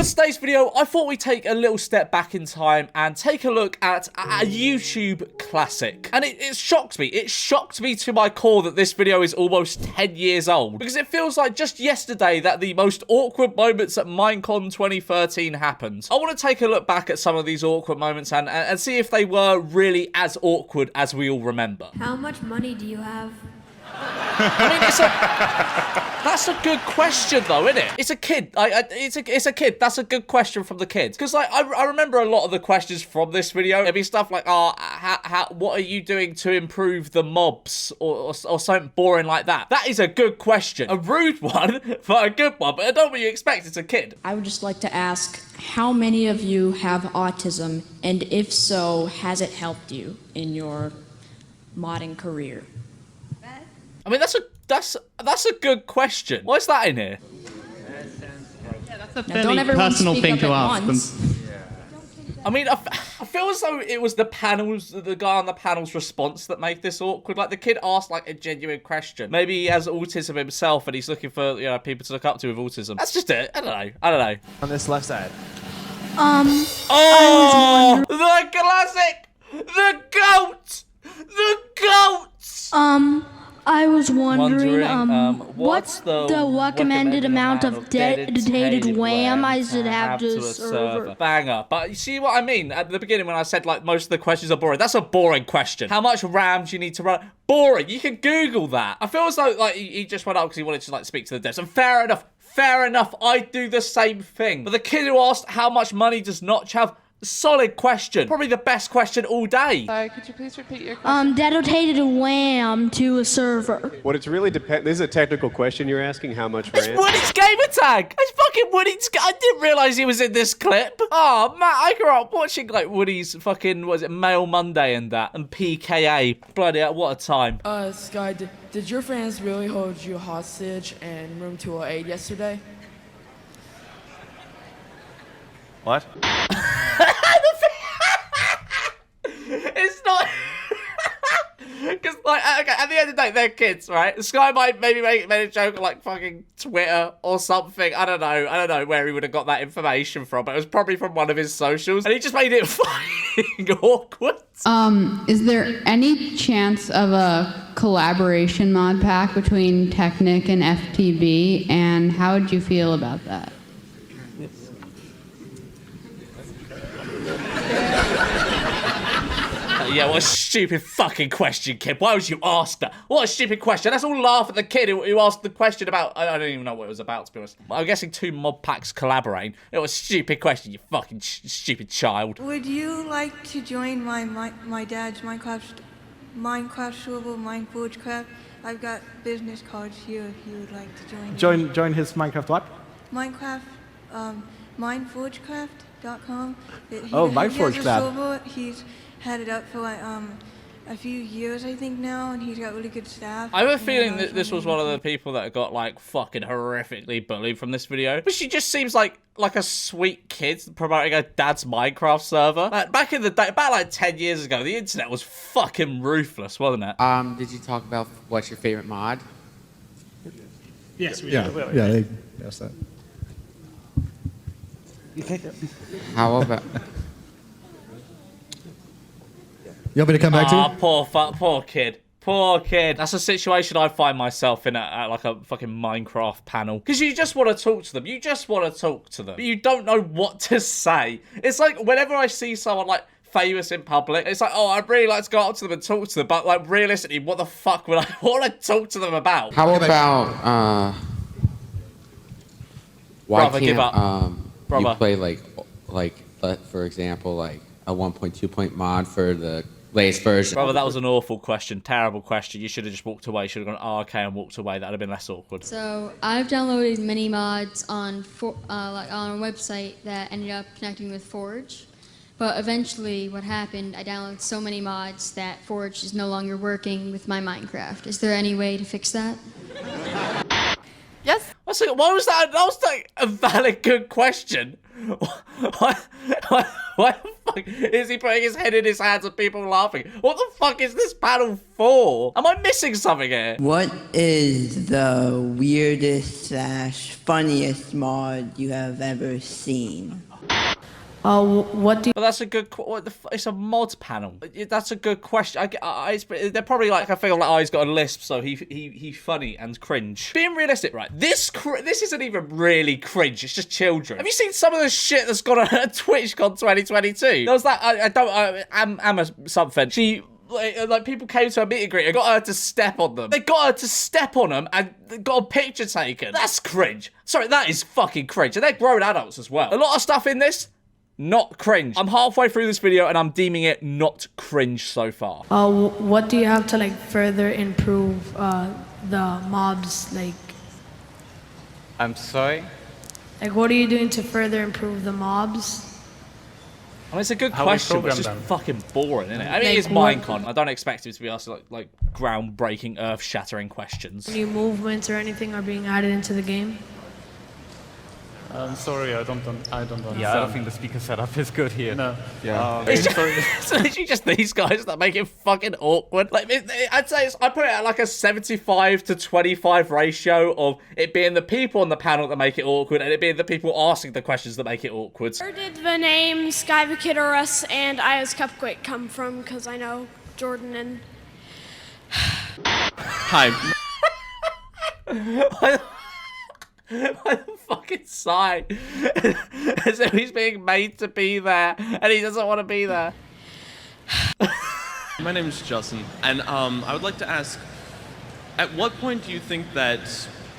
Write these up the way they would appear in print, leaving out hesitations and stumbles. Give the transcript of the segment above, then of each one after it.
For today's video, I thought we'd take a little step back in time and take a look at a YouTube classic. And it shocked me. It shocked me to my core that this video is almost 10 years old. Because it feels like just yesterday that the most awkward moments at Minecon 2013 happened. I want to take a look back at some of these awkward moments and see if they were really as awkward as we all remember. How much money do you have? I mean, that's a good question, though, isn't it? It's a kid. It's a kid. That's a good question from the kids. Because, like, I remember a lot of the questions from this video. It'd be stuff like, what are you doing to improve the mobs? Or something boring like that. That is a good question. A rude one, but a good one. But I don't know what you expect. It's a kid. I would just like to ask, how many of you have autism? And if so, has it helped you in your modding career? I mean, that's a good question. Why's that in here? Yeah, that's a fairly personal thing to ask. I mean, I feel as though it was the guy on the panel's response that made this awkward. Like, the kid asked, like, a genuine question. Maybe he has autism himself and he's looking for, you know, people to look up to with autism. That's just it. I don't know. On this left side. Oh! The classic! The GOAT! The GOAT! I was wondering, what's the recommended amount of dedicated RAM I should have to a server? Banger. But you see what I mean? At the beginning when I said, like, most of the questions are boring. That's a boring question. How much RAM do you need to run? Boring. You can Google that. I feel as though, like, he just went up because he wanted to, like, speak to the devs. And fair enough. Fair enough. I'd do the same thing. But the kid who asked how much money does Notch have? Solid question. Probably the best question all day. Sorry, could you please repeat your question? Dedicated RAM to a server. What it's really this is a technical question you're asking. How much It's RAM? Woody's gamer tag. It's fucking Woody's. I didn't realize he was in this clip. Oh man, I grew up watching like Woody's fucking Mail Monday and that and PKA. Bloody hell, what a time. Sky, did your friends really hold you hostage in room 208 yesterday? What? It's not. Because, like, okay, at the end of the day, they're kids, right? Sky might maybe made a joke on, like, fucking Twitter or something. I don't know where he would have got that information from, but it was probably from one of his socials, and he just made it fucking awkward. Is there any chance of a collaboration mod pack between Technic and FTB, and how would you feel about that? Yeah, what a stupid fucking question, kid. Why would you ask that? What a stupid question. Let's all laugh at the kid who asked the question about... I don't even know what it was about, to be honest. I'm guessing two mod packs collaborating. It was a stupid question, you fucking stupid child. Would you like to join my dad's Minecraft server, MineForgeCraft? I've got business cards here if you would like to join. Join his Minecraft what? Minecraft, MineForgeCraft.com. MineForgeCraft. He's had it up for like a few years, I think now, and he's got really good staff. I have a feeling that this was one of the people that got like fucking horrifically bullied from this video. But she just seems like a sweet kid promoting her dad's Minecraft server. Like, back in the day, about like 10 years ago, the internet was fucking ruthless, wasn't it? Did you talk about what's your favorite mod? Yes, we did. Yeah, they asked that. How about... You want me to come back to you? Poor kid. Poor kid. That's a situation I find myself in at like a fucking Minecraft panel. Because you just want to talk to them. You just want to talk to them. But you don't know what to say. It's like whenever I see someone like famous in public, it's like, oh, I'd really like to go up to them and talk to them. But like realistically, what the fuck what would I talk to them about? How about, why Brother, give up. can't, you play like, for example, like a 1.2 point mod for the latest version? Brother, that was an awful question. Terrible question. You should have just walked away. You should have gone, oh, okay, and walked away. That would have been less awkward. So I've downloaded many mods on on a website that ended up connecting with Forge. But eventually what happened, I downloaded so many mods that Forge is no longer working with my Minecraft. Is there any way to fix that? Yes. Why was that? That was like a valid, good question. Why the fuck is he putting his head in his hands and people laughing? What the fuck is this panel for? Am I missing something here? What is the weirdest / funniest mod you have ever seen? What do you... Well, that's a good... it's a mod panel. That's a good question. They're probably like, I feel like, oh, he's got a lisp, so he's funny and cringe. Being realistic, right? This isn't even really cringe. It's just children. Have you seen some of the shit that's gone on at TwitchCon 2022? There was that... Amma something. She... Like, people came to a meet and greet and got her to step on them. They got her to step on them and got a picture taken. That's cringe. Sorry, that is fucking cringe. And they're grown adults as well. A lot of stuff in this... not cringe. I'm halfway through this video and I'm deeming it not cringe so far. What do you have to like further improve the mobs? Like, I'm sorry? Like, what are you doing to further improve the mobs? I mean, it's a good question, but it's just fucking boring, isn't it? I mean, it is Minecon. I don't expect it to be asked like groundbreaking, earth-shattering questions. New movements or anything are being added into the game? I'm sorry, I don't understand. Yeah, I don't think the speaker setup is good here. No. Yeah. It's literally just these guys that make it fucking awkward. Like, I'd say I put it at like a 75 to 25 ratio of it being the people on the panel that make it awkward and it being the people asking the questions that make it awkward. Where did the name Skyvikidorus and Aya's Cupquake come from? Because I know Jordan and... Hi. Why the fucking sigh? As if he's being made to be there and he doesn't want to be there. My name is Justin, and I would like to ask, at what point do you think that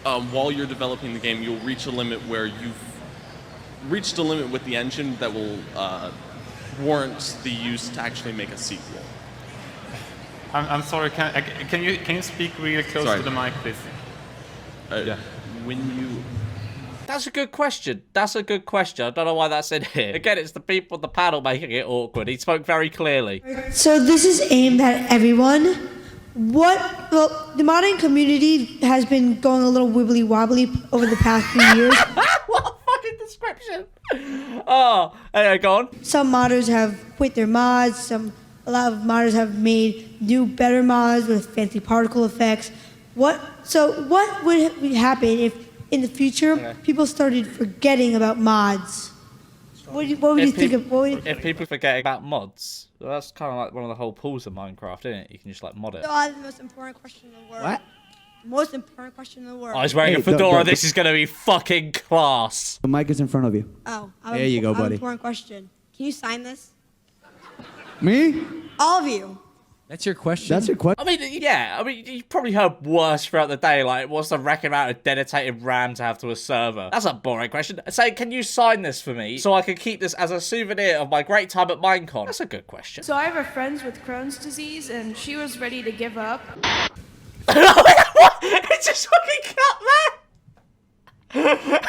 while you're developing the game, you'll reach a limit where you've reached a limit with the engine that will warrant the use to actually make a sequel? I'm sorry, can you speak really close to the mic, please? Yeah. When you... That's a good question. That's a good question. I don't know why that's in here. Again, it's the people on the panel making it awkward. He spoke very clearly. So this is aimed at everyone. Well, the modding community has been going a little wibbly wobbly over the past few years. What a fucking description. Oh, anyway, go on. Some modders have quit their mods. A lot of modders have made new, better mods with fancy particle effects. What would happen if, in the future, people started forgetting about mods? What would you think of? If people forget about mods, well, that's kind of like one of the whole pools of Minecraft, isn't it? You can just like mod it. The most important question in the world. What? Most important question in the world. Oh, he's wearing a fedora. This is gonna be fucking class. The mic is in front of you. Oh, there you go, buddy. Important question. Can you sign this? Me? All of you. That's your question? That's your question? I mean, yeah. I mean, you've probably heard worse throughout the day. Like, what's the record amount of dedicated RAM to have to a server? That's a boring question. Say, can you sign this for me so I can keep this as a souvenir of my great time at Minecon? That's a good question. So I have a friend with Crohn's disease, and she was ready to give up. What? It just fucking cut that.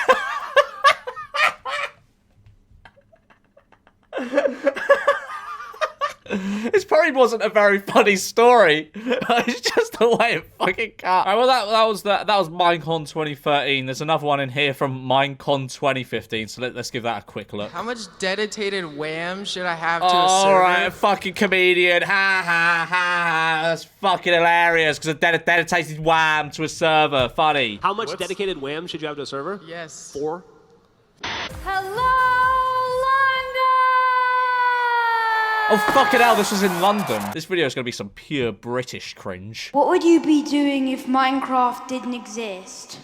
This probably wasn't a very funny story. It's just the way it fucking cut. Alright, well, that was Minecon 2013. There's another one in here from Minecon 2015, so let's give that a quick look. How much dedicated wham should I have to a server? Alright, fucking comedian. Ha ha ha. That's fucking hilarious because a dedicated wham to a server. Funny. How much dedicated wham should you have to a server? Yes. 4? Oh, fucking hell, this was in London. This video is going to be some pure British cringe. What would you be doing if Minecraft didn't exist?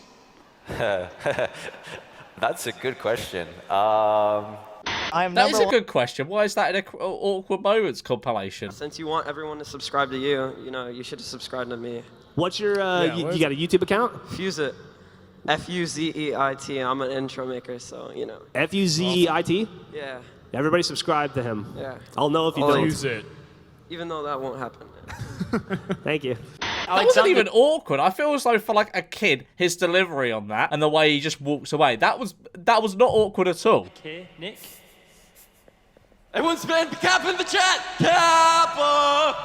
That's a good question. That is a good question. Why is that in a awkward moments compilation? Since you want everyone to subscribe to you, you should subscribe to me. What's your, you got a YouTube account? Fuse it. F-U-Z-E-I-T. I'm an intro maker, so, F-U-Z-E-I-T? Yeah. Everybody subscribe to him. Yeah. I'll know if you don't. Use it. Even though that won't happen. Thank you. That wasn't even awkward. I feel as though for like a kid, his delivery on that and the way he just walks away, that was not awkward at all. Okay, Nick. Everyone spam cap in the chat! Kappa!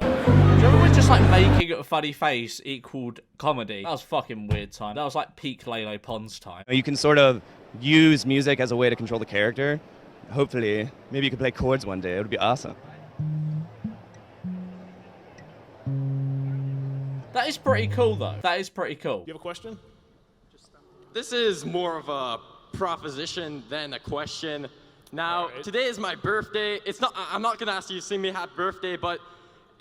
Do you remember just like making funny face equaled comedy. That was fucking weird time. That was like peak Lele Pons time. You can sort of use music as a way to control the character. Hopefully, maybe you could play chords one day. It would be awesome. That is pretty cool, though. That is pretty cool. You have a question? This is more of a proposition than a question. Now, today is my birthday. I'm not gonna ask you to sing me happy birthday, but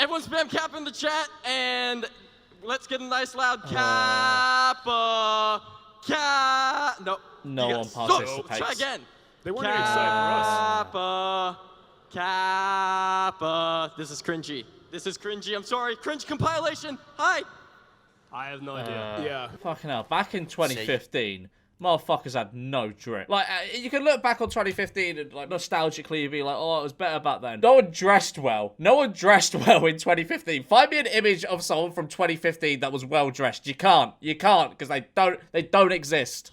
everyone spam cap in the chat, and let's get a nice loud Kappa. No one participates. Try again. They weren't even excited for Kappa. us. Kappa. This is cringy. This is cringy. I'm sorry. Cringe compilation. Hi. I have no idea. Yeah. Fucking hell. Back in 2015, motherfuckers had no drip. Like, you can look back on 2015 and, like, nostalgically be like, oh, it was better back then. No one dressed well. No one dressed well in 2015. Find me an image of someone from 2015 that was well dressed. You can't. You can't, because they don't exist.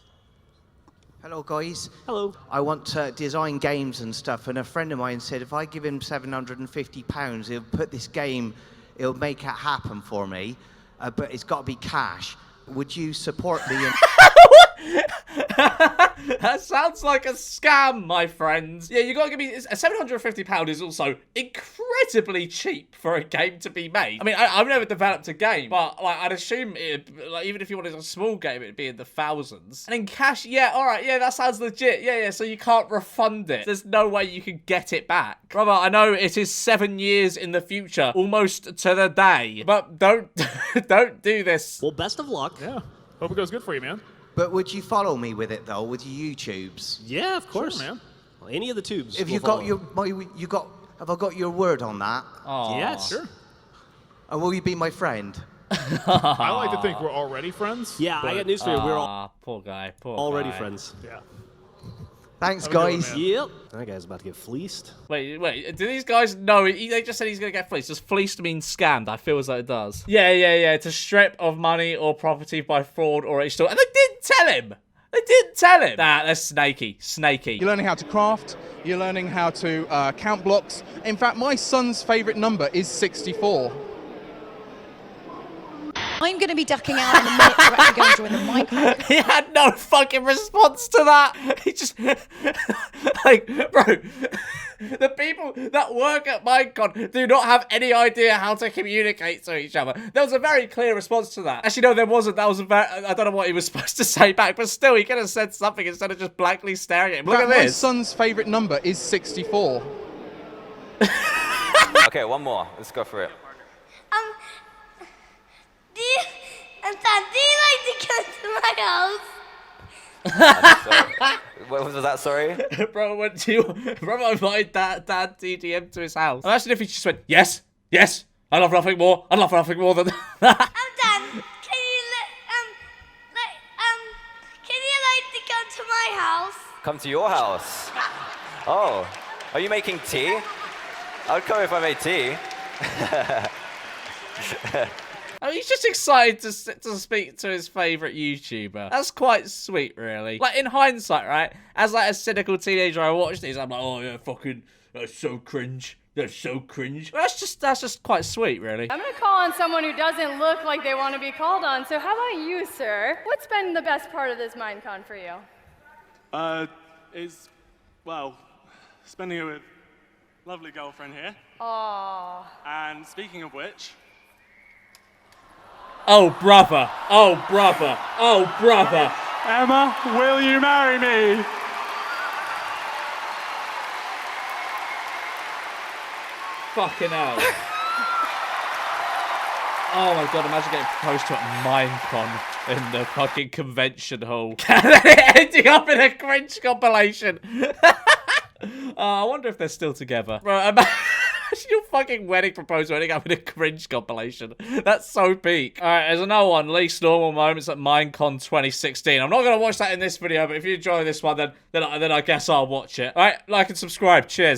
Hello, guys. Hello. I want to design games and stuff, and a friend of mine said if I give him £750, he'll put this game, he'll make it happen for me, but it's got to be cash. Would you support me? That sounds like a scam, my friends. Yeah, you gotta give me... £750 is also incredibly cheap for a game to be made. I mean, I've never developed a game, but like, I'd assume like, even if you wanted a small game, it'd be in the thousands. And in cash, yeah, alright, yeah, that sounds legit. Yeah, so you can't refund it. There's no way you can get it back. Brother, I know it is 7 years in the future, almost to the day, but don't do this. Well, best of luck. Yeah. Hope it goes good for you, man. But would you follow me with it though, with your YouTubes? Yeah, of course, man. Well, any of the tubes. Have you got have I got your word on that? Aww. Yes. Sure. And will you be my friend? I like to think we're already friends. Yeah, I got news for you. We're all poor guy. Poor already guy. friends. Yeah. Thanks, guys. Yep. That guy's about to get fleeced. Wait, do these guys know? They just said he's gonna get fleeced. Does fleeced mean scammed? I feel as though it does. Yeah. To strip of money or property by fraud or extort. And they didn't tell him. They didn't tell him. Nah, that's snaky. You're learning how to craft. You're learning how to count blocks. In fact, my son's favourite number is 64. I'm going to be ducking out in a minute to actually go and join the Minecon. He had no fucking response to that. He just, like, bro, the people that work at Minecon do not have any idea how to communicate to each other. There was a very clear response to that. Actually, no, there wasn't. That was I don't know what he was supposed to say back, but still, he could have said something instead of just blankly staring at him. Look at this. My son's favourite number is 64. Okay, one more. Let's go for it. Do you like to come to my house? What was that, sorry? Bro, I invited dad TDM to his house. Imagine if he just went, yes, I love nothing more than that. I'm done. Can you like to come to my house? Come to your house? Oh, are you making tea? I'd come if I made tea. I mean, he's just excited to speak to his favourite YouTuber. That's quite sweet, really. Like, in hindsight, right? As, like, a cynical teenager, I watched these, I'm like, oh, yeah, fucking, that's so cringe. That's so cringe. That's just quite sweet, really. I'm gonna call on someone who doesn't look like they want to be called on. So how about you, sir? What's been the best part of this Minecon for you? Spending it with lovely girlfriend here. Aww. And speaking of which... Oh, brother. Emma, will you marry me? Fucking hell. Oh my god, imagine getting proposed to at Minecon in the fucking convention hall. And then it ending up in a cringe compilation. I wonder if they're still together. Bro, imagine your fucking wedding proposal ending up in a cringe compilation. That's so peak. Alright, there's another one. Least normal moments at Minecon 2016. I'm not going to watch that in this video, but if you enjoy this one, then I guess I'll watch it. Alright, like and subscribe. Cheers.